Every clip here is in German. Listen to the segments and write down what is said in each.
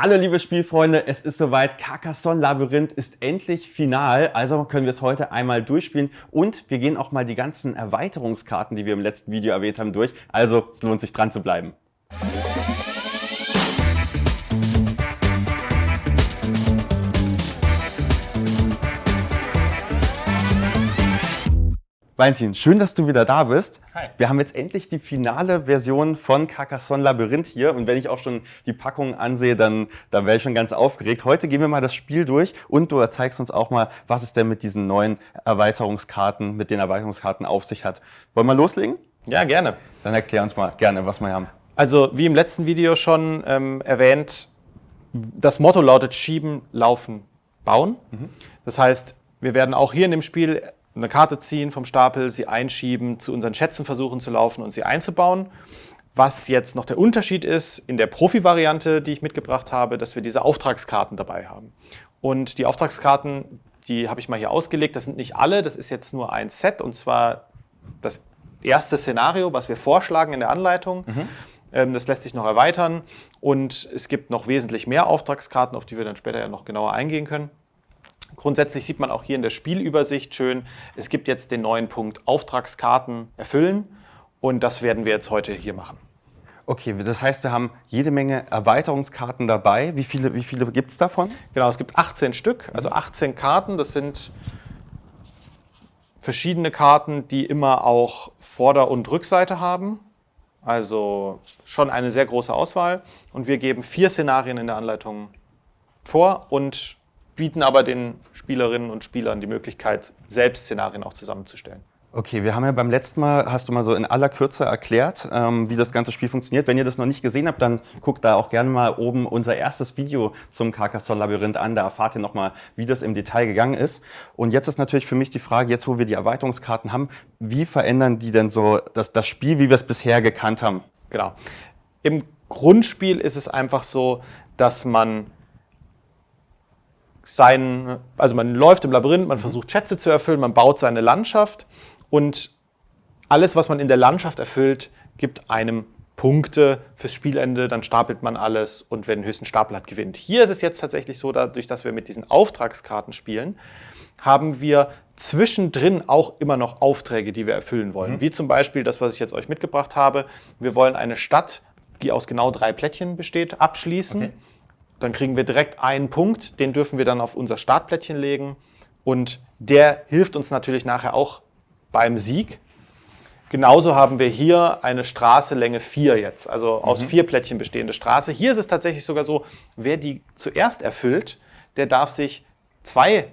Hallo liebe Spielfreunde, es ist soweit, Carcassonne Labyrinth ist endlich final, also können wir es heute einmal durchspielen und wir gehen auch mal die ganzen Erweiterungskarten, die wir im letzten Video erwähnt haben, durch, also es lohnt sich dran zu bleiben. Valentin, schön, dass du wieder da bist. Hi. Wir haben jetzt endlich die finale Version von Carcassonne Labyrinth hier und wenn ich auch schon die Packung ansehe, dann wäre ich schon ganz aufgeregt. Heute gehen wir mal das Spiel durch und du zeigst uns auch mal, was es denn mit diesen neuen Erweiterungskarten, mit den Erweiterungskarten auf sich hat. Wollen wir loslegen? Ja, gerne. Dann erklär uns mal gerne, was wir haben. Also wie im letzten Video schon erwähnt, das Motto lautet Schieben, Laufen, Bauen. Das heißt, wir werden auch hier in dem Spiel eine Karte ziehen vom Stapel, sie einschieben, zu unseren Schätzen versuchen zu laufen und sie einzubauen. Was jetzt noch der Unterschied ist in der Profi-Variante, die ich mitgebracht habe, dass wir diese Auftragskarten dabei haben. Und die Auftragskarten, die habe ich mal hier ausgelegt, das sind nicht alle, das ist jetzt nur ein Set und zwar das erste Szenario, was wir vorschlagen in der Anleitung. Das lässt sich noch erweitern und es gibt noch wesentlich mehr Auftragskarten, auf die wir dann später ja noch genauer eingehen können. Grundsätzlich sieht man auch hier in der Spielübersicht schön, es gibt jetzt den neuen Punkt Auftragskarten erfüllen und das werden wir jetzt heute hier machen. Okay, das heißt, wir haben jede Menge Erweiterungskarten dabei. Wie viele gibt es davon? Genau, es gibt 18 Stück, also 18 Karten. Das sind verschiedene Karten, die immer auch Vorder- und Rückseite haben. Also schon eine sehr große Auswahl. Und wir geben 4 Szenarien in der Anleitung vor und bieten aber den Spielerinnen und Spielern die Möglichkeit, selbst Szenarien auch zusammenzustellen. Okay, wir haben ja beim letzten Mal, hast du mal so in aller Kürze erklärt, wie das ganze Spiel funktioniert. Wenn ihr das noch nicht gesehen habt, dann guckt da auch gerne mal oben unser erstes Video zum Carcassonne Labyrinth an. Da erfahrt ihr nochmal, wie das im Detail gegangen ist. Und jetzt ist natürlich für mich die Frage, jetzt wo wir die Erweiterungskarten haben, wie verändern die denn so das Spiel, wie wir es bisher gekannt haben? Genau. Im Grundspiel ist es einfach so, dass man man läuft im Labyrinth, man versucht Schätze zu erfüllen, man baut seine Landschaft und alles, was man in der Landschaft erfüllt, gibt einem Punkte fürs Spielende, dann stapelt man alles und wer den höchsten Stapel hat, gewinnt. Hier ist es jetzt tatsächlich so, dadurch, dass wir mit diesen Auftragskarten spielen, haben wir zwischendrin auch immer noch Aufträge, die wir erfüllen wollen. Wie zum Beispiel das, was ich jetzt euch mitgebracht habe. Wir wollen eine Stadt, die aus genau 3 Plättchen besteht, abschließen. Okay. Dann kriegen wir direkt einen Punkt, den dürfen wir dann auf unser Startplättchen legen und der hilft uns natürlich nachher auch beim Sieg. Genauso haben wir hier eine Straße Länge 4 jetzt, also aus 4 Plättchen bestehende Straße. Hier ist es tatsächlich sogar so, wer die zuerst erfüllt, der darf sich 2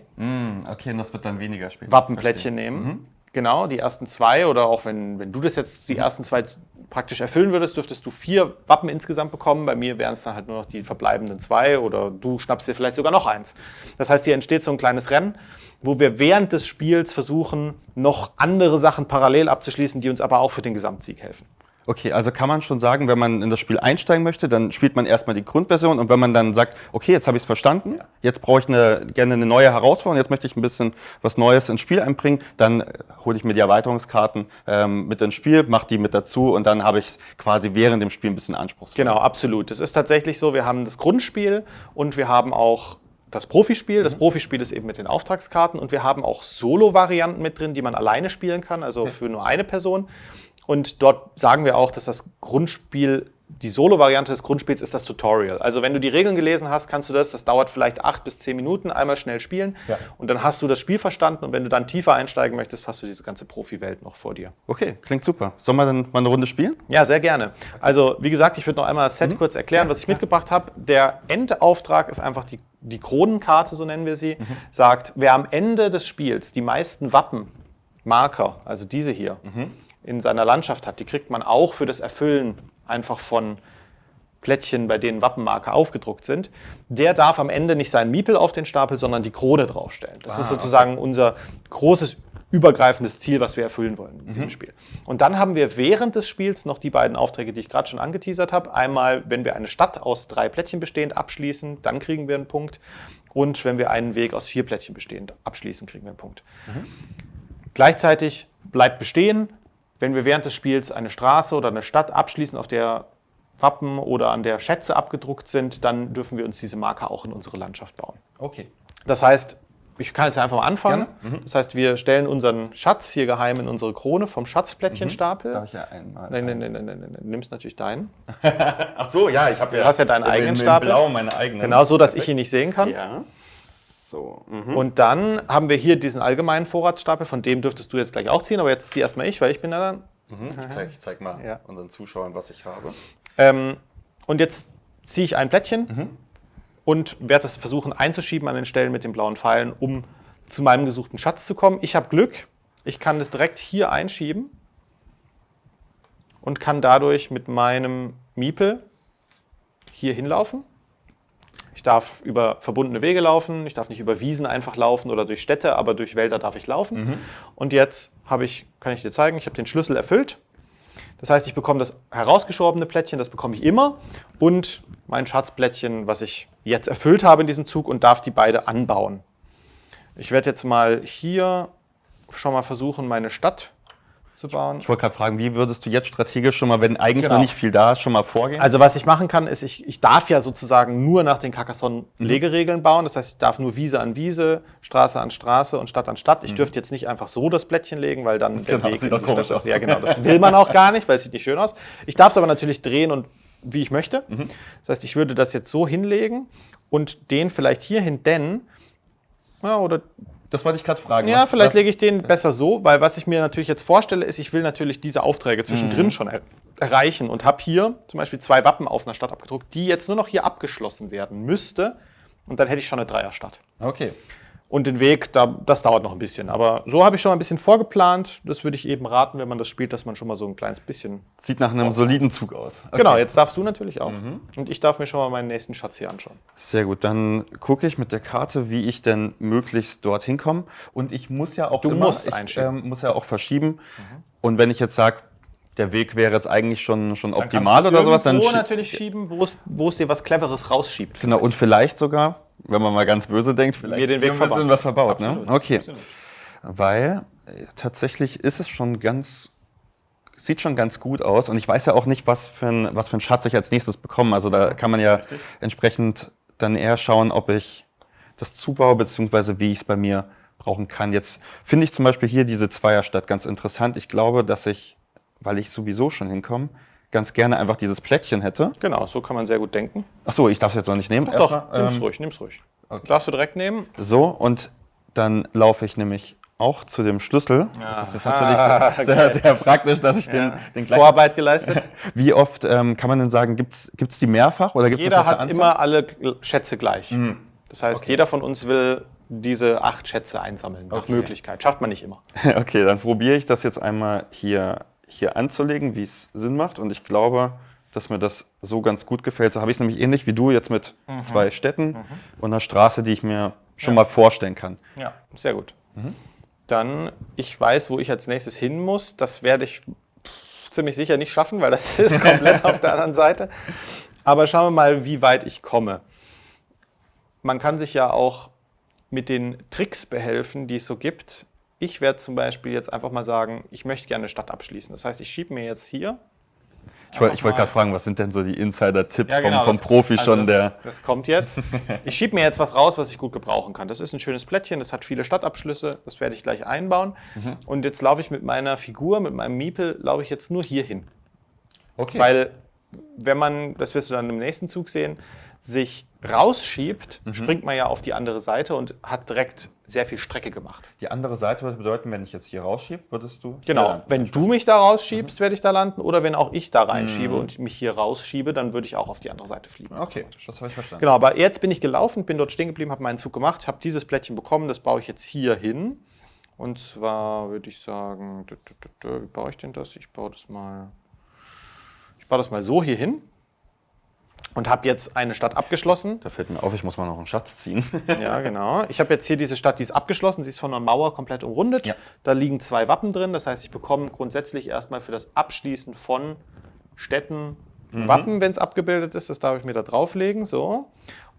Okay, und das wird dann weniger später. Wappenplättchen nehmen. Genau, die ersten 2 oder auch wenn du das jetzt die ersten 2 praktisch erfüllen würdest, dürftest du 4 Wappen insgesamt bekommen. Bei mir wären es dann halt nur noch die verbleibenden 2 oder du schnappst dir vielleicht sogar noch eins. Das heißt, hier entsteht so ein kleines Rennen, wo wir während des Spiels versuchen, noch andere Sachen parallel abzuschließen, die uns aber auch für den Gesamtsieg helfen. Okay, also kann man schon sagen, wenn man in das Spiel einsteigen möchte, dann spielt man erstmal die Grundversion und wenn man dann sagt, okay, jetzt habe ich es verstanden, jetzt brauche ich gerne eine neue Herausforderung, jetzt möchte ich ein bisschen was Neues ins Spiel einbringen, dann hole ich mir die Erweiterungskarten mit ins Spiel, mache die mit dazu und dann habe ich es quasi während dem Spiel ein bisschen anspruchsvoll. Genau, absolut. Es ist tatsächlich so, wir haben das Grundspiel und wir haben auch das Profispiel. Das Profispiel ist eben mit den Auftragskarten und wir haben auch Solo-Varianten mit drin, die man alleine spielen kann, also für nur eine Person. Und dort sagen wir auch, dass das Grundspiel, die Solo-Variante des Grundspiels ist das Tutorial. Also wenn du die Regeln gelesen hast, kannst du das dauert vielleicht 8 bis 10 Minuten, einmal schnell spielen und dann hast du das Spiel verstanden und wenn du dann tiefer einsteigen möchtest, hast du diese ganze Profi-Welt noch vor dir. Okay, klingt super. Sollen wir dann mal eine Runde spielen? Ja, sehr gerne. Also wie gesagt, ich würde noch einmal das Set kurz erklären, was ich mitgebracht habe. Der Endauftrag ist einfach die Kronenkarte, so nennen wir sie, sagt, wer am Ende des Spiels die meisten Wappenmarker, also diese hier, in seiner Landschaft hat, die kriegt man auch für das Erfüllen einfach von Plättchen, bei denen Wappenmarker aufgedruckt sind. Der darf am Ende nicht seinen Miepel auf den Stapel, sondern die Krone draufstellen. Das ist sozusagen unser großes übergreifendes Ziel, was wir erfüllen wollen in diesem Spiel. Und dann haben wir während des Spiels noch die beiden Aufträge, die ich gerade schon angeteasert habe. Einmal, wenn wir eine Stadt aus 3 Plättchen bestehend abschließen, dann kriegen wir einen Punkt. Und wenn wir einen Weg aus 4 Plättchen bestehend abschließen, kriegen wir einen Punkt. Gleichzeitig bleibt bestehen, wenn wir während des Spiels eine Straße oder eine Stadt abschließen, auf der Wappen oder an der Schätze abgedruckt sind, dann dürfen wir uns diese Marker auch in unsere Landschaft bauen. Okay. Das heißt, ich kann jetzt einfach mal anfangen. Gerne. Das heißt, wir stellen unseren Schatz hier geheim in unsere Krone vom Schatzplättchenstapel. Darf ich ja einmal... Nein, du nimmst natürlich deinen. Ach so, ja, ich habe ja... Du hast ja deinen eigenen in Stapel. Blau meine eigenen. Genau so, dass ich ihn nicht sehen kann. Ja. So. Und dann haben wir hier diesen allgemeinen Vorratsstapel, von dem dürftest du jetzt gleich auch ziehen, aber jetzt zieh erstmal ich, weil ich bin da dann. Ich zeig mal unseren Zuschauern, was ich habe. Und jetzt ziehe ich ein Plättchen und werde das versuchen einzuschieben an den Stellen mit den blauen Pfeilen, um zu meinem gesuchten Schatz zu kommen. Ich habe Glück, ich kann das direkt hier einschieben und kann dadurch mit meinem Miepel hier hinlaufen. Ich darf über verbundene Wege laufen, ich darf nicht über Wiesen einfach laufen oder durch Städte, aber durch Wälder darf ich laufen. Und jetzt kann ich dir zeigen, ich habe den Schlüssel erfüllt. Das heißt, ich bekomme das herausgeschobene Plättchen, das bekomme ich immer, und mein Schatzplättchen, was ich jetzt erfüllt habe in diesem Zug, und darf die beide anbauen. Ich werde jetzt mal hier schon mal versuchen, meine Stadt zu bauen. Ich wollte gerade fragen, wie würdest du jetzt strategisch schon mal, wenn eigentlich Genau. noch nicht viel da ist, schon mal vorgehen? Also was ich machen kann, ist, ich darf ja sozusagen nur nach den Carcassonne-Legeregeln bauen. Das heißt, ich darf nur Wiese an Wiese, Straße an Straße und Stadt an Stadt. Ich dürfte jetzt nicht einfach so das Plättchen legen, weil dann der Genau, Weg sieht in doch die komisch Stadt ist. aus. Ja, genau, das will man auch gar nicht, weil es sieht nicht schön aus. Ich darf es aber natürlich drehen und wie ich möchte. Das heißt, ich würde das jetzt so hinlegen und den vielleicht hier hin, denn oder das wollte ich gerade fragen. ja, vielleicht lege ich den besser so, weil was ich mir natürlich jetzt vorstelle, ist, ich will natürlich diese Aufträge zwischendrin schon erreichen und habe hier zum Beispiel 2 Wappen auf einer Stadt abgedruckt, die jetzt nur noch hier abgeschlossen werden müsste, und dann hätte ich schon eine Dreierstadt. Okay. Und den Weg, das dauert noch ein bisschen, aber so habe ich schon ein bisschen vorgeplant. Das würde ich eben raten, wenn man das spielt, dass man schon mal so ein kleines bisschen... Sieht nach einem soliden Zug aus. Okay. Genau, jetzt darfst du natürlich auch. Und ich darf mir schon mal meinen nächsten Schatz hier anschauen. Sehr gut, dann gucke ich mit der Karte, wie ich denn möglichst dorthin komme. Und ich muss ja auch muss ja auch verschieben. Und wenn ich jetzt sage, der Weg wäre jetzt eigentlich schon optimal oder sowas, dann natürlich schieben, wo es dir was Cleveres rausschiebt. genau, und vielleicht sogar, wenn man mal ganz böse denkt, vielleicht mir den Weg ein bisschen was verbaut. Absolut. Ne? Okay, Absolut. weil tatsächlich ist es sieht schon ganz gut aus, und ich weiß ja auch nicht, was für ein Schatz ich als nächstes bekomme. Also da kann man ja entsprechend dann eher schauen, ob ich das zubaue, beziehungsweise wie ich es bei mir brauchen kann. Jetzt finde ich zum Beispiel hier diese Zweierstadt ganz interessant. Ich glaube, dass ich, weil ich sowieso schon hinkomme, ganz gerne einfach dieses Plättchen hätte. Genau, so kann man sehr gut denken. Achso, ich darf es jetzt noch nicht nehmen. Doch, nimm's ruhig. Okay. Darfst du direkt nehmen? So, und dann laufe ich nämlich auch zu dem Schlüssel. Das ist jetzt natürlich sehr, sehr praktisch, dass ich den gleichen... Vorarbeit geleistet. Wie oft kann man denn sagen, gibt's die mehrfach? Oder gibt's Jeder eine feste hat Anzahl? immer alle Schätze gleich. Das heißt, jeder von uns will diese 8 Schätze einsammeln, nach Möglichkeit. Schafft man nicht immer. Okay, dann probiere ich das jetzt einmal hier anzulegen, wie es Sinn macht. Und ich glaube, dass mir das so ganz gut gefällt. So habe ich es nämlich ähnlich wie du jetzt mit 2 Städten und einer Straße, die ich mir schon mal vorstellen kann. Ja, sehr gut. Dann, ich weiß, wo ich als nächstes hin muss. Das werde ich ziemlich sicher nicht schaffen, weil das ist komplett auf der anderen Seite. Aber schauen wir mal, wie weit ich komme. Man kann sich ja auch mit den Tricks behelfen, die es so gibt. Ich werde zum Beispiel jetzt einfach mal sagen, ich möchte gerne eine Stadt abschließen. Das heißt, ich schiebe mir jetzt hier... Ich wollte gerade fragen, was sind denn so die Insider-Tipps Ja, genau, vom Profi schon? Das kommt jetzt. Ich schiebe mir jetzt was raus, was ich gut gebrauchen kann. Das ist ein schönes Plättchen, das hat viele Stadtabschlüsse, das werde ich gleich einbauen. Und jetzt laufe ich mit meiner Figur, mit meinem Miepel, laufe ich jetzt nur hier hin. Okay. Weil, wenn man, das wirst du dann im nächsten Zug sehen, sich rausschiebt, springt man ja auf die andere Seite und hat direkt sehr viel Strecke gemacht. Die andere Seite würde bedeuten, wenn ich jetzt hier rausschiebe, würdest du... Genau, wenn du mich da rausschiebst, werde ich da landen. Oder wenn auch ich da reinschiebe und mich hier rausschiebe, dann würde ich auch auf die andere Seite fliegen. Okay, das habe ich verstanden. Genau, aber jetzt bin ich gelaufen, bin dort stehen geblieben, habe meinen Zug gemacht, habe dieses Plättchen bekommen, das baue ich jetzt hier hin. Und zwar würde ich sagen, wie baue ich denn das? Ich baue das mal so hier hin. Und habe jetzt eine Stadt abgeschlossen. Da fällt mir auf, ich muss mal noch einen Schatz ziehen. Ja, genau. Ich habe jetzt hier diese Stadt, die ist abgeschlossen. Sie ist von einer Mauer komplett umrundet. Ja. Da liegen 2 Wappen drin. Das heißt, ich bekomme grundsätzlich erstmal für das Abschließen von Städten Wappen, wenn es abgebildet ist. Das darf ich mir da drauflegen. So.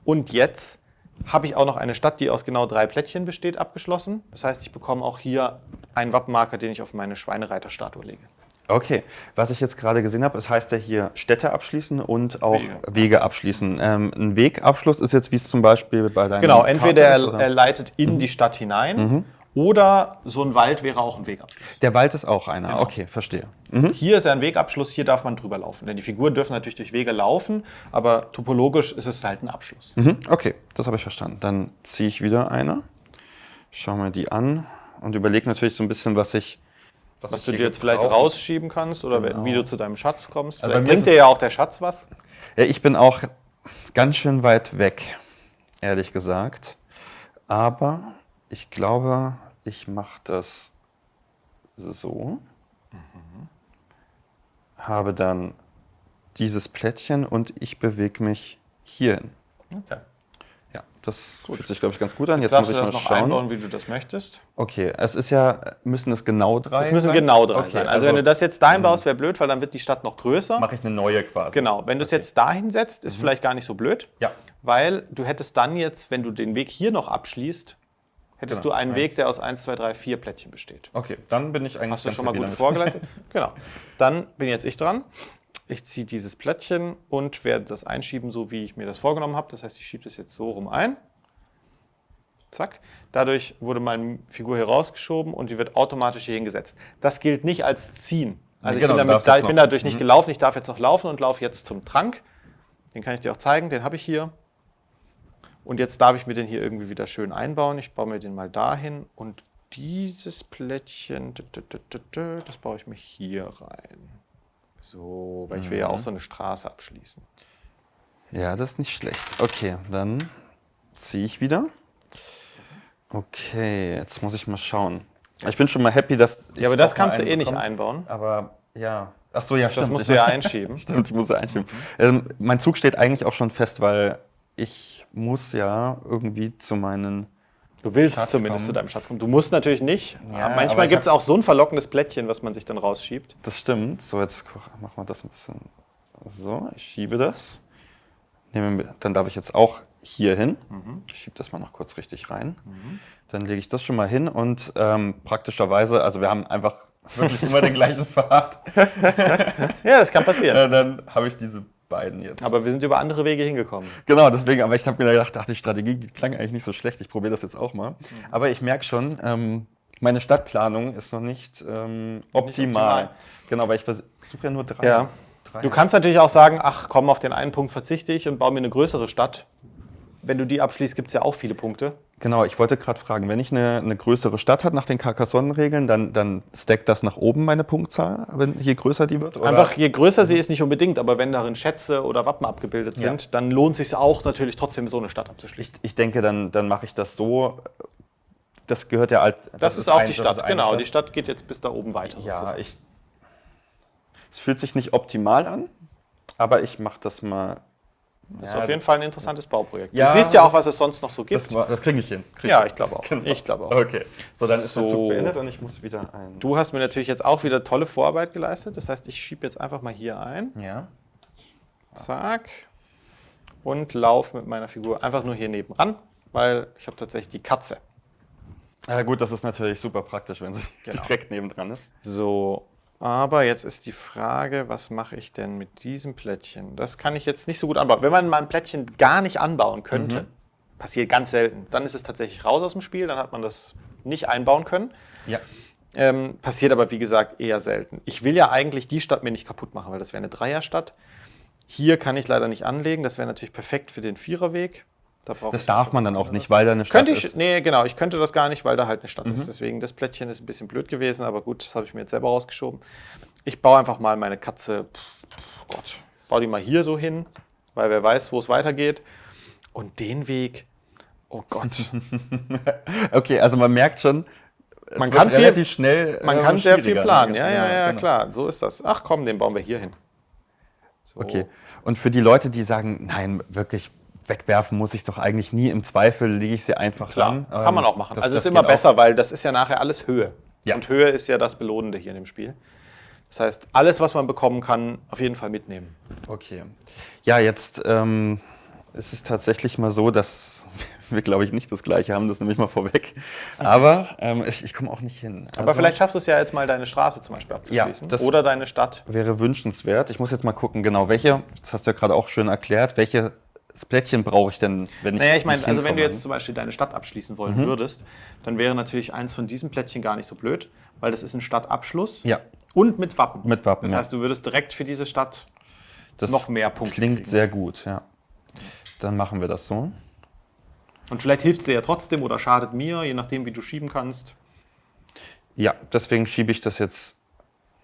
Und jetzt habe ich auch noch eine Stadt, die aus genau 3 Plättchen besteht, abgeschlossen. Das heißt, ich bekomme auch hier einen Wappenmarker, den ich auf meine Schweinereiterstatue lege. Okay, was ich jetzt gerade gesehen habe, es heißt ja hier Städte abschließen und auch Wege abschließen. Ein Wegabschluss ist jetzt, wie es zum Beispiel bei deinem Genau, entweder Karte ist, oder? er leitet in die Stadt hinein oder so ein Wald wäre auch ein Wegabschluss. Der Wald ist auch einer, Genau. okay, verstehe. Hier ist ja ein Wegabschluss, hier darf man drüber laufen. Denn die Figuren dürfen natürlich durch Wege laufen, aber topologisch ist es halt ein Abschluss. Okay, das habe ich verstanden. Dann ziehe ich wieder eine, schau mir die an und überlege natürlich so ein bisschen, was Was du hier dir jetzt vielleicht gebrauchen- rausschieben kannst oder Genau. wie du zu deinem Schatz kommst. Also bei Vielleicht mir ist bringt dir es- ja auch der Schatz was. Ja, ich bin auch ganz schön weit weg, ehrlich gesagt. Aber ich glaube, ich mache das so. Habe dann dieses Plättchen und ich bewege mich hierhin. Okay. Ja, das fühlt sich, glaube ich, ganz gut an. Jetzt Darfst muss du ich das mal noch schauen. einbauen, wie du das möchtest? Okay, es ist ja, müssen es genau 3 Es müssen sein? genau 3 Okay, sein. Also wenn du das jetzt dahin baust, wäre blöd, weil dann wird die Stadt noch größer. mache ich eine neue quasi. Genau, wenn du es jetzt dahin setzt, ist vielleicht gar nicht so blöd. Ja. Weil du hättest dann jetzt, wenn du den Weg hier noch abschließt, hättest Genau. du einen Weg, der aus 1, 2, 3, 4 Plättchen besteht. Okay, dann bin ich eigentlich Hast du ganz schon mal happy gut damit. vorgeleitet? Genau. Dann bin jetzt ich dran. Ich ziehe dieses Plättchen und werde das einschieben, so wie ich mir das vorgenommen habe. Das heißt, ich schiebe das jetzt so rum ein. Zack. Dadurch wurde meine Figur hier rausgeschoben und die wird automatisch hier hingesetzt. Das gilt nicht als Ziehen. Also Genau, du ich darfst jetzt bin noch. dadurch nicht gelaufen. Ich darf jetzt noch laufen und laufe jetzt zum Trank. Den kann ich dir auch zeigen. Den habe ich hier. Und jetzt darf ich mir den hier irgendwie wieder schön einbauen. Ich baue mir den mal dahin und dieses Plättchen, das baue ich mir hier rein. So, weil ich will ja auch so eine Straße abschließen. Ja, das ist nicht schlecht. Okay, dann ziehe ich wieder. Okay, jetzt muss ich mal schauen. Ich bin schon mal happy, dass ich Ja, aber das auch mal kannst du einen eh nicht bekomme. einbauen. Aber ja. Ach so, ja, stimmt. Das musst du ja einschieben. Stimmt, ich muss ja einschieben. Mein Zug steht eigentlich auch schon fest, weil ich muss ja irgendwie zu meinen... Du willst Schatz zumindest kommen. zu deinem Schatz kommen. Du musst natürlich nicht. Ja, Aber aber manchmal ich gibt es auch so ein verlockendes Plättchen, was man sich dann rausschiebt. Das stimmt. So, jetzt machen wir das ein bisschen so. Ich schiebe das. Dann darf ich jetzt auch hier hin. Ich schiebe das mal noch kurz richtig rein. Dann lege ich das schon mal hin und praktischerweise, also wir haben einfach wirklich immer den gleichen Pfad. Ja, das kann passieren. Dann habe ich diese beiden jetzt. Aber wir sind über andere Wege hingekommen. Genau, deswegen, aber ich habe mir gedacht, die Strategie klang eigentlich nicht so schlecht. Ich probiere das jetzt auch mal. Aber ich merke schon, meine Stadtplanung ist noch nicht optimal. Genau, weil ich versuche ja nur 3. Ja. Du kannst natürlich auch sagen, ach komm, auf den einen Punkt verzichte ich und baue mir eine größere Stadt. Wenn du die abschließt, gibt es ja auch viele Punkte. Genau, ich wollte gerade fragen, wenn ich eine größere Stadt habe nach den Carcassonne-Regeln, dann stackt das nach oben meine Punktzahl, je größer die wird? Oder? Einfach je größer sie ist, nicht unbedingt, aber wenn darin Schätze oder Wappen abgebildet sind, dann lohnt es sich auch natürlich trotzdem, so eine Stadt abzuschließen. Ich denke, dann mache ich das so. Das gehört ja alt. Das ist auch die Stadt, genau. Die Stadt geht jetzt bis da oben weiter. Ja, sozusagen. es fühlt sich nicht optimal an, aber ich mache das mal. Das ist auf jeden Fall ein interessantes Bauprojekt. Ja, du siehst ja auch, das- was es sonst noch so gibt. Das kriege ich hin. Ja, ich glaube auch. Genau. Ich glaube auch. Okay. So, dann ist der So. Zug beendet und ich muss wieder ein. Du hast mir natürlich jetzt auch wieder tolle Vorarbeit geleistet. Das heißt, ich schiebe jetzt einfach mal hier ein. Ja. Zack. Und laufe mit meiner Figur einfach nur hier nebenan, weil ich habe tatsächlich die Katze. Ja, gut, das ist natürlich super praktisch, wenn sie Genau. direkt nebendran ist. So, aber jetzt ist die Frage, was mache ich denn mit diesem Plättchen? Das kann ich jetzt nicht so gut anbauen. Wenn man mal ein Plättchen gar nicht anbauen könnte, passiert ganz selten, dann ist es tatsächlich raus aus dem Spiel, dann hat man das nicht einbauen können. Ja. Passiert aber, wie gesagt, eher selten. Ich will ja eigentlich die Stadt mir nicht kaputt machen, weil das wäre eine Dreierstadt. Hier kann ich leider nicht anlegen, das wäre natürlich perfekt für den Viererweg. Da brauche Das ich darf was man dann auch anderes. nicht, weil da eine Stadt Könnte ich, ist. nee, genau, ich könnte das gar nicht, weil da halt eine Stadt ist. Deswegen, das Plättchen ist ein bisschen blöd gewesen, aber gut, das habe ich mir jetzt selber rausgeschoben. Ich baue einfach mal meine Katze, Gott, baue die mal hier so hin, weil wer weiß, wo es weitergeht. Und den Weg, oh Gott, Okay, also man merkt schon, es Man wird kann viel- relativ schnell. man kann sehr viel schwieriger, planen. ne? Ja, genau. klar, so ist das. Ach komm, den bauen wir hier hin. So. Okay. Und für die Leute, die sagen, nein, wirklich wegwerfen muss ich doch eigentlich nie, im Zweifel lege ich sie einfach Klar, ran. kann man auch machen. Das- Also es das ist immer geht besser, auch. weil das ist ja nachher alles Höhe. Ja. Und Höhe ist ja das Belohnende hier in dem Spiel. Das heißt, alles, was man bekommen kann, auf jeden Fall mitnehmen. Okay. Ja, jetzt ist es tatsächlich mal so, dass wir, glaube ich, nicht das Gleiche haben, das nehme ich mal vorweg. Aber ich komme auch nicht hin. Aber vielleicht schaffst du es ja jetzt mal, deine Straße zum Beispiel abzuschließen. das oder deine Stadt. Wäre wünschenswert. Ich muss jetzt mal gucken, genau welche, das hast du ja gerade auch schön erklärt, welches Plättchen brauche ich denn, wenn ich Naja, ich meine, nicht also wenn du hinkomme? jetzt zum Beispiel deine Stadt abschließen wollen würdest, dann wäre natürlich eins von diesen Plättchen gar nicht so blöd, weil das ist ein Stadtabschluss Ja. und mit Wappen. Mit Wappen, Das ja. heißt, du würdest direkt für diese Stadt Das noch mehr Punkte klingt kriegen. sehr gut, ja. Dann machen wir das so. Und vielleicht hilft es dir ja trotzdem oder schadet mir, je nachdem, wie du schieben kannst. Ja, deswegen schiebe ich das jetzt,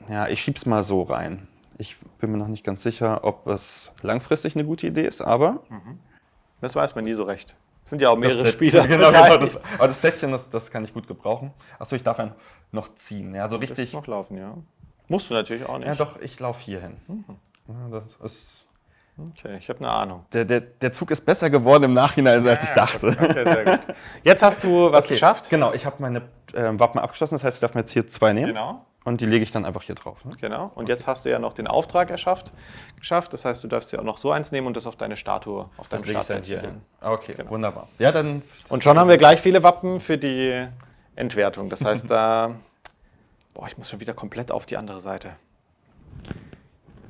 ja, ich schiebe es mal so rein. Ich bin mir noch nicht ganz sicher, ob es langfristig eine gute Idee ist, aber... Das weiß man nie so recht. Es sind ja auch mehrere Das Spieler. Genau, beteiligt. aber das Plättchen, das kann ich gut gebrauchen. Achso, ich darf einen noch ziehen. Ja, so Richtig richtig. noch laufen, ja. Musst du natürlich auch nicht. Ja, doch, ich laufe hier hin. Ja, das ist, Okay, ich habe eine Ahnung. der Zug ist besser geworden im Nachhinein, als ich dachte. Okay, sehr gut. Jetzt hast du was geschafft. Genau, ich habe meine Wappen abgeschlossen. Das heißt, ich darf mir jetzt hier 2 nehmen. Genau. Und die lege ich dann einfach hier drauf. Ne? Genau. Und jetzt hast du ja noch den Auftrag geschafft. Das heißt, du darfst ja auch noch so eins nehmen und das auf deine Statue, auf Das deinem lege ich dann Startplättchen hier legen. hin. Okay, wunderbar. Ja, dann. Und schon haben wir gleich viele Wappen für die Entwertung. Das heißt, ich muss schon wieder komplett auf die andere Seite.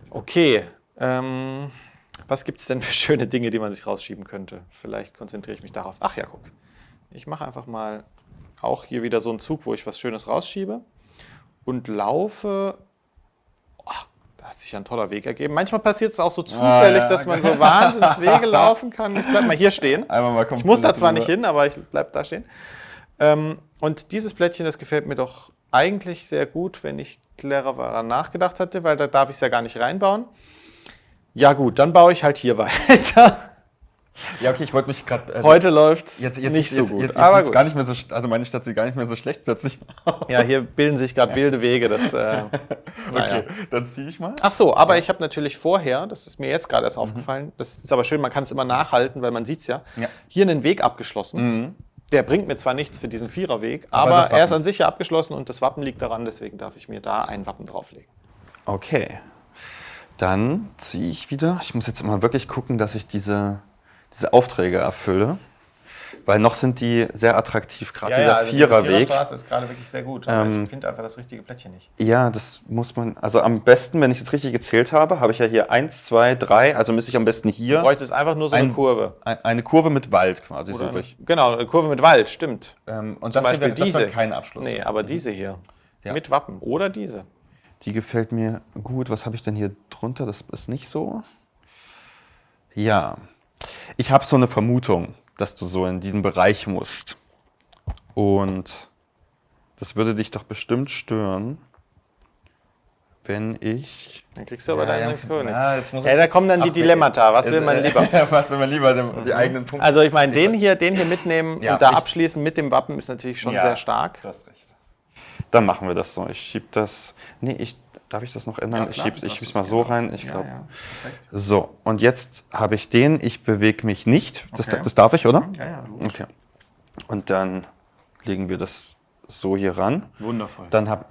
Okay. Was gibt es denn für schöne Dinge, die man sich rausschieben könnte? Vielleicht konzentriere ich mich darauf. Ach ja, guck. Ich mache einfach mal auch hier wieder so einen Zug, wo ich was Schönes rausschiebe und laufe. Oh, da hat sich ja ein toller Weg ergeben. Manchmal passiert es auch so zufällig, dass man so Wahnsinnswege laufen kann. Ich bleib mal hier stehen. Einmal mal Ich muss da zwar nicht hin, aber ich bleib da stehen. Und dieses Plättchen, das gefällt mir doch eigentlich sehr gut, wenn ich cleverer nachgedacht hatte, weil da darf ich es ja gar nicht reinbauen. Ja gut, dann baue ich halt hier weiter. Ja, okay, ich wollte mich gerade. Heute läuft es Jetzt nicht so gut. Jetzt aber sieht's gut. gar nicht mehr so, also meine Stadt sieht gar nicht mehr so schlecht plötzlich aus. Ja, hier bilden sich gerade wilde Wege. Naja. Okay, dann ziehe ich mal. Ach so, aber ich habe natürlich vorher, das ist mir jetzt gerade erst aufgefallen, das ist aber schön, man kann es immer nachhalten, weil man sieht es ja, hier einen Weg abgeschlossen. Der bringt mir zwar nichts für diesen Viererweg, Aber aber das Wappen. er ist an sich ja abgeschlossen und das Wappen liegt daran, deswegen darf ich mir da ein Wappen drauflegen. Okay, dann ziehe ich wieder. Ich muss jetzt immer wirklich gucken, dass ich diese Aufträge erfülle, weil noch sind die sehr attraktiv, gerade dieser Viererweg. ist gerade wirklich sehr gut, aber ich finde einfach das richtige Plättchen nicht. Ja, das muss man, also am besten, wenn ich es jetzt richtig gezählt habe, habe ich ja hier 1, 2, 3, also müsste ich am besten Du hier bräuchtest einfach nur so eine Kurve. eine Kurve mit Wald quasi Oder suche ich. Genau, eine Kurve mit Wald, stimmt. Und Zum das hier Beispiel das wäre diese. kein Abschluss. Nee, aber diese hier. Ja. Mit Wappen. Oder diese. Die gefällt mir gut. Was habe ich denn hier drunter? Das ist nicht so. Ja, ich habe so eine Vermutung, dass du so in diesen Bereich musst. Und das würde dich doch bestimmt stören, wenn ich... Dann kriegst du aber deinen König. Ja, jetzt muss Ja, da kommen dann die Dilemmata. Was will man lieber? Was will man lieber? Die eigenen Punkte. Also ich meine, den hier mitnehmen Ja, und da ich- abschließen mit dem Wappen ist natürlich schon Ja, sehr stark. Du hast recht. Dann machen wir das so. Ich schiebe das... Nee, darf ich das noch ändern? Ja, klar, ich du schiebe darfst es es mal so gerne. rein. Ich glaube... Ja, perfekt. So, und jetzt habe ich den. Ich bewege mich nicht. Okay. Das darf ich, oder? Ja, ja, Okay. Und dann legen wir das so hier ran. Wundervoll. Dann habe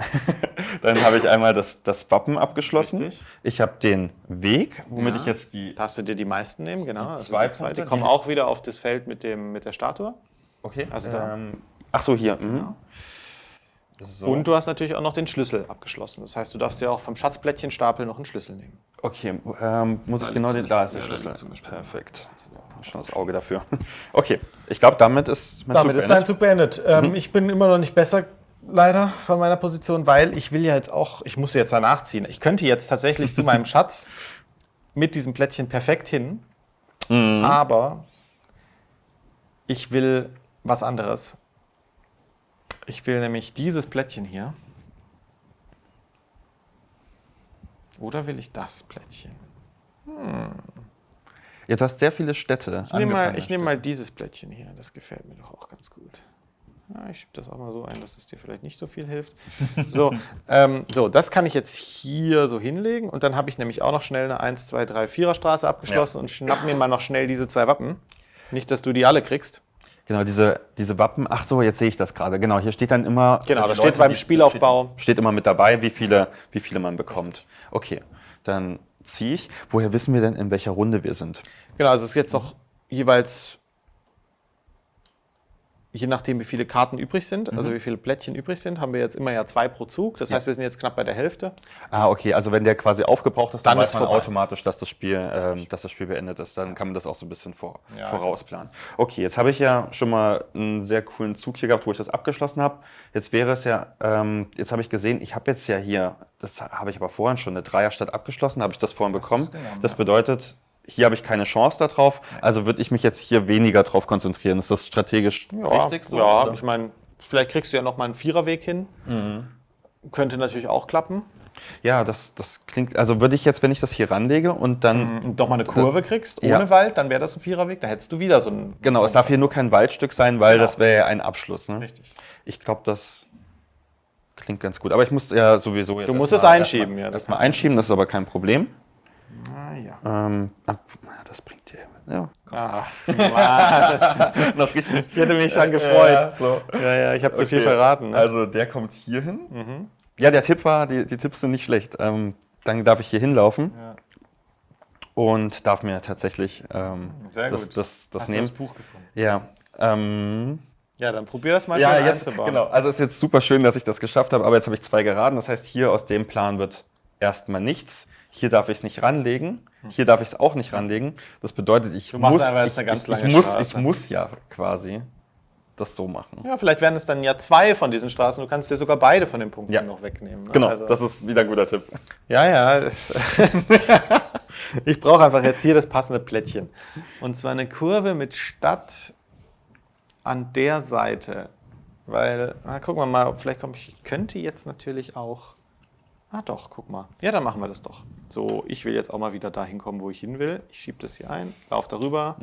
ich einmal das Wappen abgeschlossen. Richtig. Ich habe den Weg, womit Ja. ich jetzt die... Darfst du dir die meisten nehmen, genau. Die Also zwei die Punkte, die kommen die- auch wieder auf das Feld mit der Statue. Okay. Also da. Ach so, hier. So. Und du hast natürlich auch noch den Schlüssel abgeschlossen. Das heißt, du darfst dir auch vom Schatzplättchenstapel noch einen Schlüssel nehmen. Okay, muss ich genau liegt den... zum Da ist der Beispiel. Ja, da Schlüssel. liegt zum Beispiel. Perfekt. Schon das Auge dafür. Okay, ich glaube, damit ist mein Damit Zug ist dein beendet. Zug beendet. Ich bin immer noch nicht besser, leider, von meiner Position, weil ich will ja jetzt auch, ich muss jetzt danach ziehen. Ich könnte jetzt tatsächlich zu meinem Schatz mit diesem Plättchen perfekt hin, aber ich will was anderes. Ich will nämlich dieses Plättchen hier. Oder will ich das Plättchen? Ja, du hast sehr viele Städte. Ich nehme angefangene mal dieses Plättchen hier. Das gefällt mir doch auch ganz gut. Ja, ich schiebe das auch mal so ein, dass es dir vielleicht nicht so viel hilft. So, das kann ich jetzt hier so hinlegen. Und dann habe ich nämlich auch noch schnell eine 1, 2, 3, 4er Straße abgeschlossen und schnapp mir mal noch schnell diese 2 Wappen. Nicht, dass du die alle kriegst. Genau, diese Wappen. Ach so, jetzt sehe ich das gerade. Genau, hier steht dann immer. Genau, für da die steht Leute, beim die- Spielaufbau. Steht immer mit dabei, wie viele man bekommt. Okay, dann ziehe ich. Woher wissen wir denn, in welcher Runde wir sind? Genau, also es ist jetzt noch jeweils je nachdem, wie viele Karten übrig sind, also wie viele Plättchen übrig sind, haben wir jetzt immer ja 2 pro Zug. Das heißt, wir sind jetzt knapp bei der Hälfte. Ah, okay, also wenn der quasi aufgebraucht ist, dann Dann weiß ist man vorbei. automatisch, dass das Spiel beendet ist. Dann kann man das auch so ein bisschen vorausplanen. Okay, jetzt habe ich ja schon mal einen sehr coolen Zug hier gehabt, wo ich das abgeschlossen habe. Jetzt wäre es ja, jetzt habe ich gesehen, ich habe jetzt ja hier, das habe ich aber vorhin schon, eine Dreierstadt abgeschlossen, habe ich das vorhin bekommen. Das bedeutet, hier habe ich keine Chance darauf, also würde ich mich jetzt hier weniger drauf konzentrieren. Ist das strategisch richtig so? Ja, oder? ich meine, vielleicht kriegst du ja nochmal einen Viererweg hin. Könnte natürlich auch klappen. Ja, das klingt, also würde ich jetzt, wenn ich das hier ranlege und dann, Und nochmal eine Kurve kriegst, ohne Ja. Wald, dann wäre das ein Viererweg. Da hättest du wieder so einen... genau, es darf hier nur kein Waldstück sein, weil Genau. das wäre ja ein Abschluss. Ne? Richtig. Ich glaube, das klingt ganz gut. Aber ich muss ja sowieso jetzt Du musst erstmal- es einschieben, ja, das Erstmal kannst du. einschieben, das ist aber kein Problem. Ah, ja. Das bringt dir. Ja. Ah, Mann. Noch richtig. Ich hätte mich schon gefreut. Ja, so. Ja, ich habe zu viel Okay. verraten. Ne? Also der kommt hier hin. Ja, der Tipp war, die Tipps sind nicht schlecht. Dann darf ich hier hinlaufen Ja. und darf mir tatsächlich Sehr das gut. nehmen. Hast du das Buch gefunden? Ja. Ja, dann probier das mal Ja, schön jetzt, einzubauen. genau. Also es ist jetzt super schön, dass ich das geschafft habe, aber jetzt habe ich 2 geraden. Das heißt, hier aus dem Plan wird erstmal nichts. Hier darf ich es nicht ranlegen. Hier darf ich es auch nicht ranlegen. Das bedeutet, ich machst muss, einfach jetzt eine ganz lange ich Straße. muss ja quasi das so machen. Ja, vielleicht werden es dann ja 2 von diesen Straßen. Du kannst dir sogar beide von den Punkten Ja. noch wegnehmen. Ne? Genau, Also, das ist wieder ein guter Tipp. ja. Ich brauche einfach jetzt hier das passende Plättchen. Und zwar eine Kurve mit Stadt an der Seite. Weil, gucken wir mal, vielleicht komme ich, könnte jetzt natürlich auch. Ah doch, guck mal. Ja, dann machen wir das doch. So, ich will jetzt auch mal wieder dahin kommen, wo ich hin will. Ich schiebe das hier ein, laufe darüber.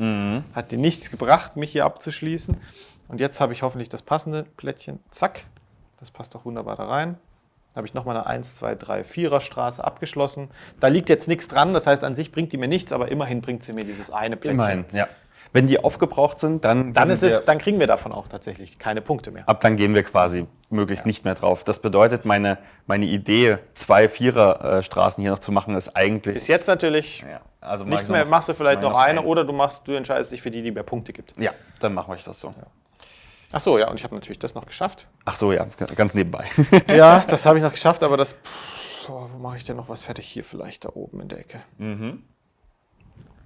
Hat dir nichts gebracht, mich hier abzuschließen. Und jetzt habe ich hoffentlich das passende Plättchen. Zack, das passt doch wunderbar da rein. Da habe ich nochmal eine 1, 2, 3, 4er Straße abgeschlossen. Da liegt jetzt nichts dran, das heißt, an sich bringt die mir nichts, aber immerhin bringt sie mir dieses eine Plättchen. Immerhin, ja. Wenn die aufgebraucht sind, dann Dann kriegen wir davon auch tatsächlich keine Punkte mehr. ab dann gehen wir quasi möglichst nicht mehr drauf. Das bedeutet, meine Idee, 2 Vierer-Straßen hier noch zu machen, ist eigentlich Bis jetzt natürlich ja, also mach nichts ich mehr, noch- machst du vielleicht mach ich noch eine eine. oder du entscheidest dich für die mehr Punkte gibt. Ja, dann machen wir das so. Ach so, ja, und ich habe natürlich das noch geschafft. Ach so, ja, ganz nebenbei. Ja, das habe ich noch geschafft, aber das. Wo mache ich denn noch was fertig? Hier vielleicht da oben in der Ecke.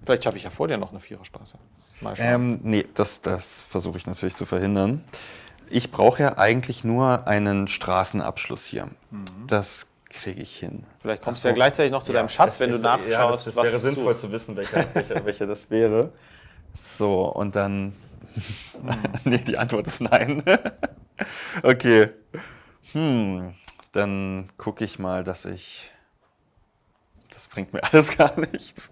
Vielleicht schaffe ich ja vor dir noch eine Viererstraße. Mal schauen. Nee, das versuche ich natürlich zu verhindern. Ich brauche ja eigentlich nur einen Straßenabschluss hier. Das kriege ich hin. Vielleicht kommst du ja gleichzeitig noch zu deinem Schatz, wenn du nachschaust, das was wäre du sinnvoll suchst. zu wissen, welcher das wäre. So, und dann... nee, die Antwort ist nein. Okay. Dann gucke ich mal, dass ich... Das bringt mir alles gar nichts.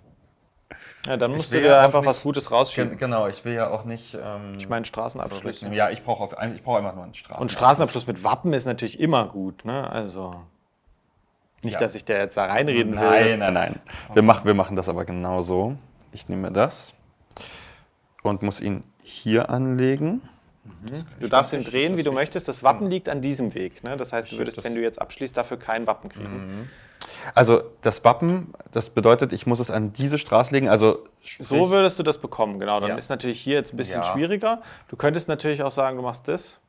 Ja, dann musst du will dir ja auch einfach nicht- was Gutes rausschieben. Genau, ich will ja auch nicht... Ich meine Straßenabschluss. ja, ich brauche einfach nur einen Straßenabschluss. Und Straßenabschluss mit Wappen ist natürlich immer gut, ne? Also nicht, Ja. dass ich da jetzt da reinreden will. Nein. Wir machen das aber genau so. Ich nehme das und muss ihn hier anlegen. Du darfst ihn drehen, wie du möchtest. Das Wappen liegt an diesem Weg. Ne? Das heißt, du würdest, wenn du jetzt abschließt, dafür kein Wappen kriegen. Also das Wappen, das bedeutet, ich muss es an diese Straße legen. Also So würdest du das bekommen, genau. Dann Ja. ist natürlich hier jetzt ein bisschen Ja. schwieriger. Du könntest natürlich auch sagen, du machst das.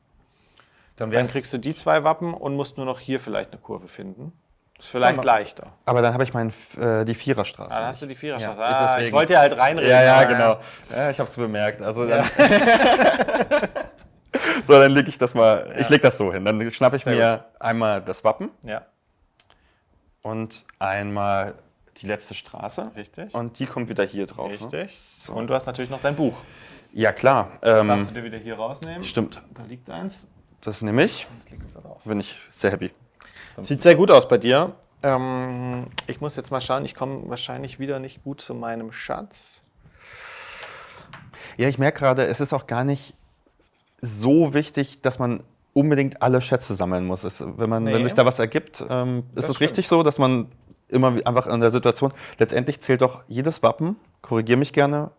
dann Dann kriegst du die 2 Wappen und musst nur noch hier vielleicht eine Kurve finden. Ist vielleicht Ja, leichter. Aber dann habe ich die Viererstraße. Dann hast du die Viererstraße. Ja, Ich deswegen. wollte ja halt reinreden. Ja, aber- genau. Ja, ich habe es bemerkt. Also dann so, dann lege ich das mal. Ich lege das so hin. Dann schnappe ich Sehr mir einmal das Wappen Ja, und einmal die letzte Straße. richtig. Und die kommt wieder hier drauf. Ne? Richtig. So. Und du hast natürlich noch dein Buch. Ja, klar. Darfst du dir wieder hier rausnehmen? Stimmt. Da liegt eins. Das nehme ich. Klickst da drauf. Bin ich sehr happy. Sieht sehr gut aus bei dir. Ich muss jetzt mal schauen, ich komme wahrscheinlich wieder nicht gut zu meinem Schatz. Ja, ich merke gerade, es ist auch gar nicht so wichtig, dass man unbedingt alle Schätze sammeln muss. Wenn Nee. sich da was ergibt, ist es stimmt. richtig so, dass man immer einfach in der Situation, letztendlich zählt doch jedes Wappen, korrigiere mich gerne,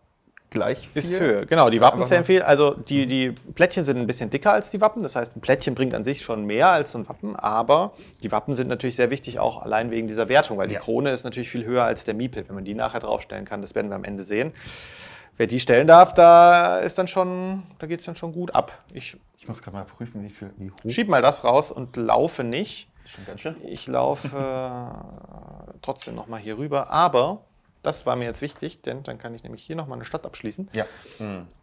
gleich viel. Ist Höhe. Genau, die Wappen einfach zählen viel. Also die Plättchen sind ein bisschen dicker als die Wappen. Das heißt, ein Plättchen bringt an sich schon mehr als ein Wappen. Aber die Wappen sind natürlich sehr wichtig, auch allein wegen dieser Wertung. Weil die Ja. Krone ist natürlich viel höher als der Miepel. Wenn man die nachher draufstellen kann, das werden wir am Ende sehen. Wer die stellen darf, da geht es dann schon gut ab. Ich Ich muss gerade mal prüfen, wie hoch. schieb mal das raus und laufe nicht. Schon ganz schön. Ich laufe trotzdem nochmal hier rüber. Aber das war mir jetzt wichtig, denn dann kann ich nämlich hier nochmal eine Stadt abschließen. Ja.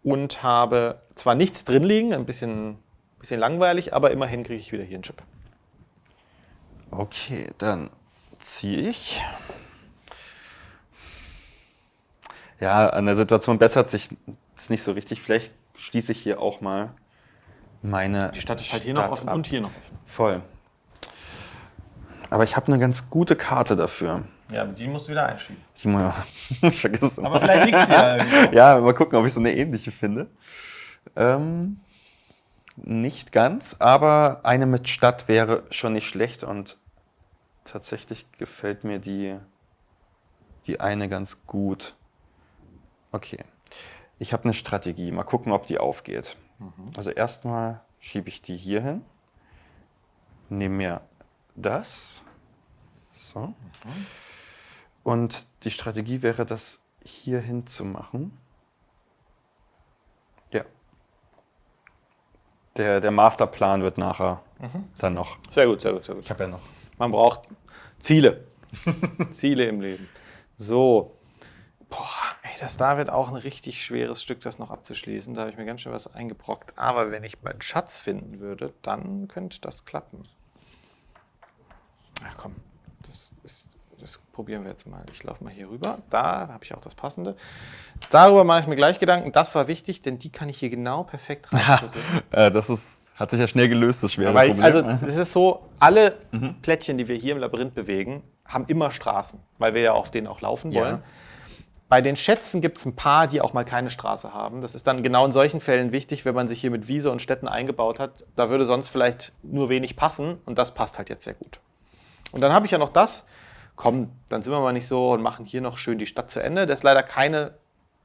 Und habe zwar nichts drin liegen, ein bisschen langweilig, aber immerhin kriege ich wieder hier einen Chip. Okay, dann ziehe ich. Ja, an der Situation bessert sich es nicht so richtig. Vielleicht schließe ich hier auch mal meine Die Stadt ist halt hier noch offen ab. und hier noch offen. Voll. Aber ich habe eine ganz gute Karte dafür. Ja, die musst du wieder einschieben. Ich vergesse es immer. Aber vielleicht liegt sie ja irgendwo. Ja, mal gucken, ob ich so eine ähnliche finde. Nicht ganz, aber eine mit Stadt wäre schon nicht schlecht und tatsächlich gefällt mir die eine ganz gut. Okay, ich habe eine Strategie. Mal gucken, ob die aufgeht. Also erstmal schiebe ich die hier hin, nehme mir das. So. Und die Strategie wäre, das hier hin zu machen. Ja. Der Masterplan wird nachher dann noch. Sehr gut, sehr gut, sehr gut. Ich habe ja noch. Man braucht Ziele. Ziele im Leben. So. Boah, ey, da wird auch ein richtig schweres Stück, das noch abzuschließen. Da habe ich mir ganz schön was eingebrockt. Aber wenn ich meinen Schatz finden würde, dann könnte das klappen. Ach komm, das probieren wir jetzt mal. Ich laufe mal hier rüber. Da habe ich auch das Passende. Darüber mache ich mir gleich Gedanken. Das war wichtig, denn die kann ich hier genau perfekt reinschlüsseln. Hat sich ja schnell gelöst, das schwere Weil, Problem. also, das ist so, alle Plättchen, die wir hier im Labyrinth bewegen, haben immer Straßen, weil wir ja auf denen auch laufen wollen. Ja. Bei den Schätzen gibt es ein paar, die auch mal keine Straße haben. Das ist dann genau in solchen Fällen wichtig, wenn man sich hier mit Wiese und Städten eingebaut hat. Da würde sonst vielleicht nur wenig passen und das passt halt jetzt sehr gut. Und dann habe ich ja noch das. Komm, dann sind wir mal nicht so und machen hier noch schön die Stadt zu Ende. Das ist leider keine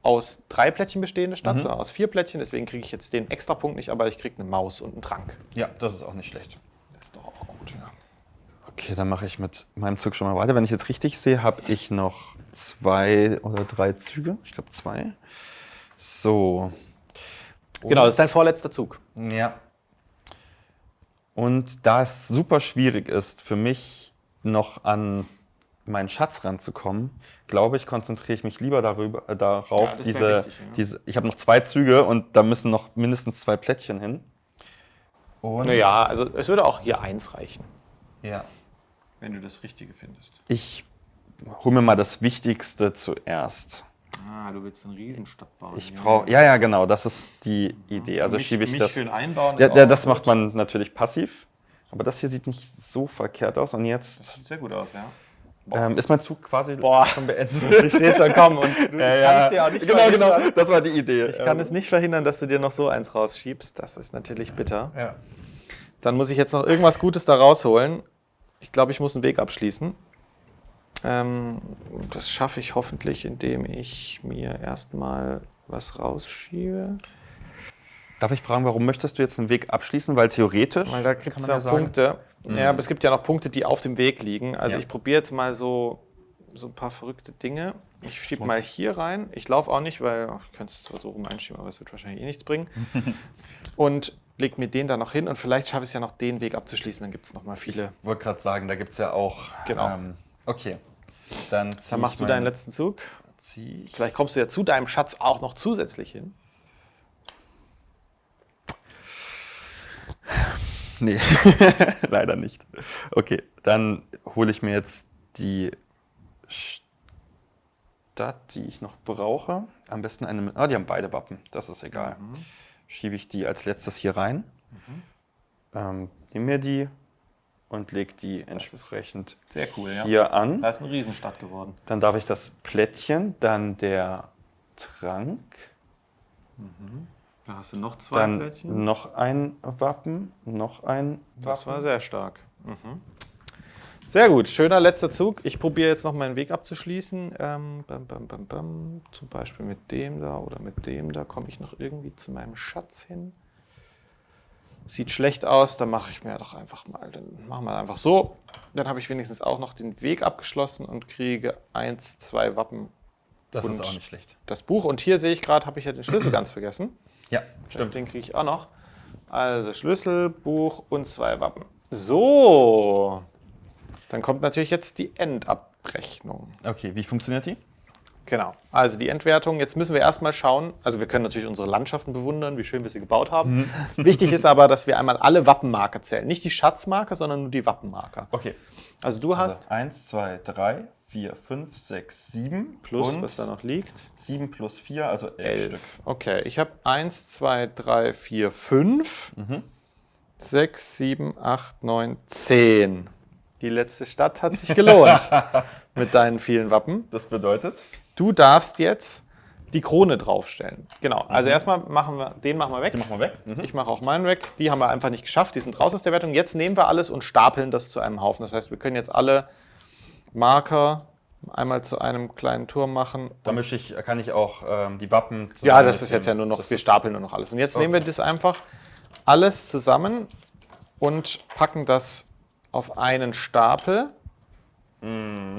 aus 3 Plättchen bestehende Stadt, sondern aus 4 Plättchen. Deswegen kriege ich jetzt den Extrapunkt nicht, aber ich kriege eine Maus und einen Trank. Ja, das ist auch nicht schlecht. Das ist doch auch gut, ja. Okay, dann mache ich mit meinem Zug schon mal weiter. Wenn ich jetzt richtig sehe, habe ich noch 2 oder 3 Züge. Ich glaube 2. So. Genau, das ist dein vorletzter Zug. Ja. Und da es super schwierig ist, für mich noch an meinen Schatz ranzukommen, glaube ich, konzentriere ich mich lieber darauf, Ja, das wäre wichtig, ja. ich habe noch 2 Züge und da müssen noch mindestens 2 Plättchen hin. Und Naja, also es würde auch hier 1 reichen, ja. wenn du das Richtige findest. Ich hole mir mal das Wichtigste zuerst. Ah, du willst eine Riesenstadt bauen. Ich brauche, ja, genau, das ist die Idee. Also schiebe ich das. schön einbauen. Ja, das macht man natürlich passiv. Aber das hier sieht nicht so verkehrt aus. Und jetzt Das sieht sehr gut aus, ja. ist mein Zug quasi schon beendet. Ich sehe es schon kommen. Und ich kann es dir auch nicht verhindern. Genau, das war die Idee. Ich kann es nicht verhindern, dass du dir noch so eins rausschiebst. Das ist natürlich bitter. Ja. Dann muss ich jetzt noch irgendwas Gutes da rausholen. Ich glaube, ich muss einen Weg abschließen. Das schaffe ich hoffentlich, indem ich mir erstmal was rausschiebe. Darf ich fragen, warum möchtest du jetzt einen Weg abschließen? Weil theoretisch. Weil da gibt kann es man ja sagen. Punkte. Ja, aber es gibt ja noch Punkte, die auf dem Weg liegen. Also Ja. ich probiere jetzt mal so ein paar verrückte Dinge. Ich schiebe mal hier rein. Ich laufe auch nicht, weil ich könnte es zwar so rum einschieben, aber es wird wahrscheinlich eh nichts bringen. Und leg mir den da noch hin und vielleicht schaffe ich es ja noch, den Weg abzuschließen. Dann gibt es noch mal viele. Ich wollte gerade sagen, da gibt es ja auch. Genau. Okay. Dann Machst du deinen letzten Zug. Vielleicht kommst du ja zu deinem Schatz auch noch zusätzlich hin. Nee, leider nicht. Okay, dann hole ich mir jetzt die Stadt, die ich noch brauche. Am besten eine mit. Die haben beide Wappen, das ist egal. Schiebe ich die als letztes hier rein. Nehme mir die und lege die entsprechend Sehr cool, ja. hier an. Da ist eine Riesenstadt geworden. Dann darf ich das Plättchen, dann der Trank, Da hast du noch 2 dann Plättchen. noch ein Wappen, noch ein Wappen. Das war sehr stark. Sehr gut, schöner letzter Zug. Ich probiere jetzt noch meinen Weg abzuschließen. Zum Beispiel mit dem da oder mit dem da komme ich noch irgendwie zu meinem Schatz hin. Sieht schlecht aus, dann mache ich mir doch einfach mal, dann machen wir einfach so. Dann habe ich wenigstens auch noch den Weg abgeschlossen und kriege 1, 2 Wappen Das und ist auch nicht schlecht. das Buch. Und hier sehe ich gerade, habe ich ja den Schlüssel ganz vergessen. Ja, Den kriege ich auch noch. Also Schlüssel, Buch und 2 Wappen. So, dann kommt natürlich jetzt die Endabrechnung. Okay, wie funktioniert die? Genau, also die Endwertung. Jetzt müssen wir erstmal schauen, also wir können natürlich unsere Landschaften bewundern, wie schön wir sie gebaut haben. Wichtig ist aber, dass wir einmal alle Wappenmarker zählen. Nicht die Schatzmarker, sondern nur die Wappenmarker. Okay. Also du hast 1, 2, 3, 4, 5, 6, 7 plus, und was da noch liegt, 7 plus 4, also 11 Stück. Okay, ich habe 1, 2, 3, 4, 5, 6, 7, 8, 9, 10. Die letzte Stadt hat sich gelohnt mit deinen vielen Wappen. Das bedeutet? Du darfst jetzt die Krone draufstellen. Genau, also erstmal machen wir weg. Den machen wir weg. Ich mache auch meinen weg. Die haben wir einfach nicht geschafft, die sind raus aus der Wertung. Jetzt nehmen wir alles und stapeln das zu einem Haufen. Das heißt, wir können jetzt alle Marker einmal zu einem kleinen Turm machen. Da kann ich auch die Wappen zusammen. Ja, das ist jetzt ja nur noch, wir stapeln nur noch alles. Und jetzt nehmen wir das einfach alles zusammen und packen das auf einen Stapel.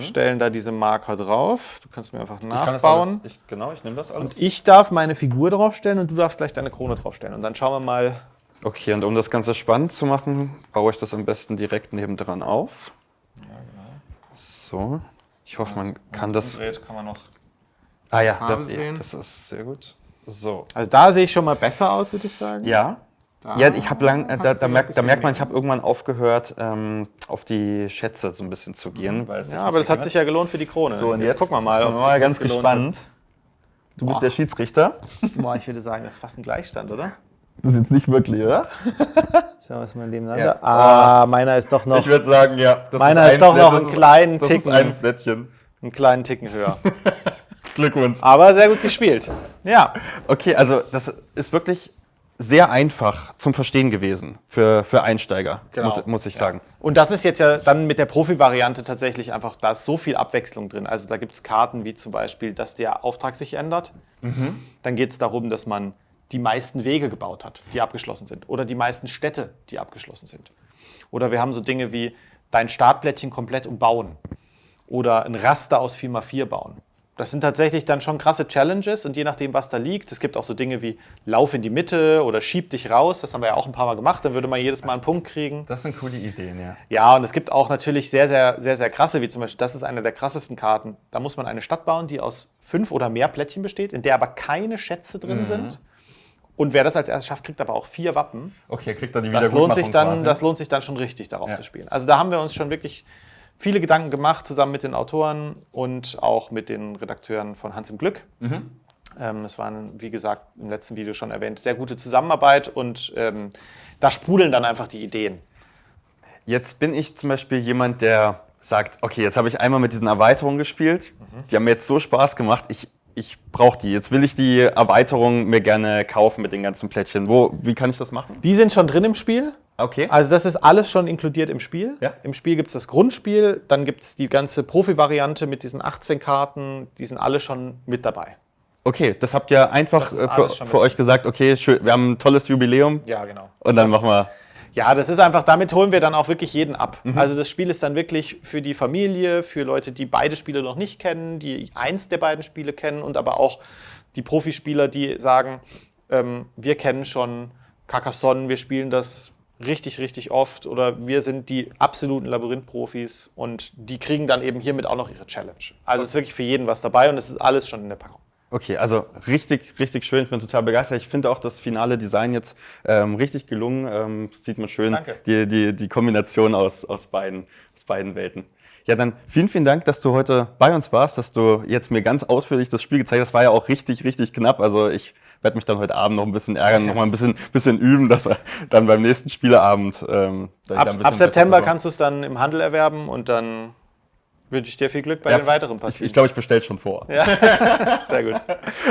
Stellen da diese Marker drauf. Du kannst mir einfach nachbauen. Ich nehme das alles. Und ich darf meine Figur draufstellen und du darfst gleich deine Krone draufstellen. Und dann schauen wir mal. Okay, und um das Ganze spannend zu machen, baue ich das am besten direkt nebendran auf. Ja, genau. So. Ich hoffe, man kann das. Umdreht, kann man noch Ah ja, Farbe sehen. das ist sehr gut. So. Also da sehe ich schon mal besser aus, würde ich sagen. Ja. Da Ja, ich habe hast da du merkt ein man, bisschen ich habe irgendwann aufgehört, auf die Schätze so ein bisschen zu gehen. Weil es Ja, aber das hat sich ja gelohnt für die Krone. So, und jetzt gucken wir mal, sind ob wir mal sich ganz das gelohnt gespannt. Du bist der Schiedsrichter. hat. Boah, ich würde sagen, das ist fast ein Gleichstand, oder? Das ist jetzt nicht wirklich, oder? Schauen wir es mal Ja. nebeneinander. Ah, meiner ist doch noch, Ich würde sagen, ja. Das meiner ist doch noch einen kleinen Das ist Ticken, ein Plättchen. einen kleinen Ticken höher. Glückwunsch. Aber sehr gut gespielt. Ja. Okay, also das ist wirklich sehr einfach zum Verstehen gewesen für Einsteiger, Genau. muss ich sagen. Und das ist jetzt ja dann mit der Profi-Variante tatsächlich einfach, da ist so viel Abwechslung drin. Also da gibt es Karten wie zum Beispiel, dass der Auftrag sich ändert. Dann geht es darum, dass man die meisten Wege gebaut hat, die abgeschlossen sind. Oder die meisten Städte, die abgeschlossen sind. Oder wir haben so Dinge wie dein Startplättchen komplett umbauen. Oder ein Raster aus 4x4 bauen. Das sind tatsächlich dann schon krasse Challenges und je nachdem, was da liegt, es gibt auch so Dinge wie Lauf in die Mitte oder Schieb dich raus, das haben wir ja auch ein paar Mal gemacht, dann würde man jedes Mal einen Punkt kriegen. Das sind coole Ideen, ja. Ja, und es gibt auch natürlich sehr, sehr, sehr, sehr krasse, wie zum Beispiel, das ist eine der krassesten Karten. Da muss man eine Stadt bauen, die aus 5 oder mehr Plättchen besteht, in der aber keine Schätze drin sind. Und wer das als erstes schafft, kriegt aber auch 4 Wappen. Okay, kriegt er die Das Wiedergutmachung lohnt sich dann schon richtig, darauf Ja. zu spielen. Also da haben wir uns schon wirklich viele Gedanken gemacht, zusammen mit den Autoren und auch mit den Redakteuren von Hans im Glück. Es war, wie gesagt, im letzten Video schon erwähnt, sehr gute Zusammenarbeit und da sprudeln dann einfach die Ideen. Jetzt bin ich zum Beispiel jemand, der sagt, okay, jetzt habe ich einmal mit diesen Erweiterungen gespielt, die haben mir jetzt so Spaß gemacht, ich brauche die. Jetzt will ich die Erweiterung mir gerne kaufen mit den ganzen Plättchen. Wie kann ich das machen? Die sind schon drin im Spiel. Okay. Also das ist alles schon inkludiert im Spiel. Ja. Im Spiel gibt es das Grundspiel, dann gibt es die ganze Profi-Variante mit diesen 18 Karten, die sind alle schon mit dabei. Okay, das habt ihr einfach Das ist alles schon für mit. euch gesagt, okay, schön, wir haben ein tolles Jubiläum Ja, genau. und dann machen wir... Ja, das ist einfach, damit holen wir dann auch wirklich jeden ab. Also das Spiel ist dann wirklich für die Familie, für Leute, die beide Spiele noch nicht kennen, die eins der beiden Spiele kennen und aber auch die Profispieler, die sagen, wir kennen schon Carcassonne, wir spielen das richtig, richtig oft oder wir sind die absoluten Labyrinth-Profis und die kriegen dann eben hiermit auch noch ihre Challenge. Also es ist wirklich für jeden was dabei und es ist alles schon in der Packung. Okay, also richtig, richtig schön. Ich bin total begeistert. Ich finde auch das finale Design jetzt richtig gelungen. Sieht man schön, Danke. die Kombination aus beiden Welten. Ja, dann vielen, vielen Dank, dass du heute bei uns warst, dass du jetzt mir ganz ausführlich das Spiel gezeigt hast. Das war ja auch richtig, richtig knapp. Also ich werde mich dann heute Abend noch ein bisschen ärgern, noch mal ein bisschen üben, dass wir dann beim nächsten Spieleabend... Ab September kannst du es dann im Handel erwerben und dann wünsche ich dir viel Glück bei den weiteren Partien. Ich glaube, ich bestelle schon vor. Ja, sehr gut.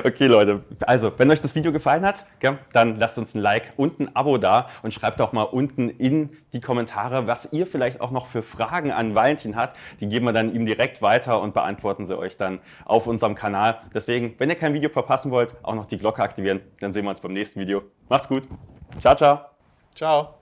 Okay, Leute. Also, wenn euch das Video gefallen hat, dann lasst uns ein Like und ein Abo da und schreibt auch mal unten in die Kommentare, was ihr vielleicht auch noch für Fragen an Valentin habt. Die geben wir dann ihm direkt weiter und beantworten sie euch dann auf unserem Kanal. Deswegen, wenn ihr kein Video verpassen wollt, auch noch die Glocke aktivieren. Dann sehen wir uns beim nächsten Video. Macht's gut. Ciao, ciao. Ciao.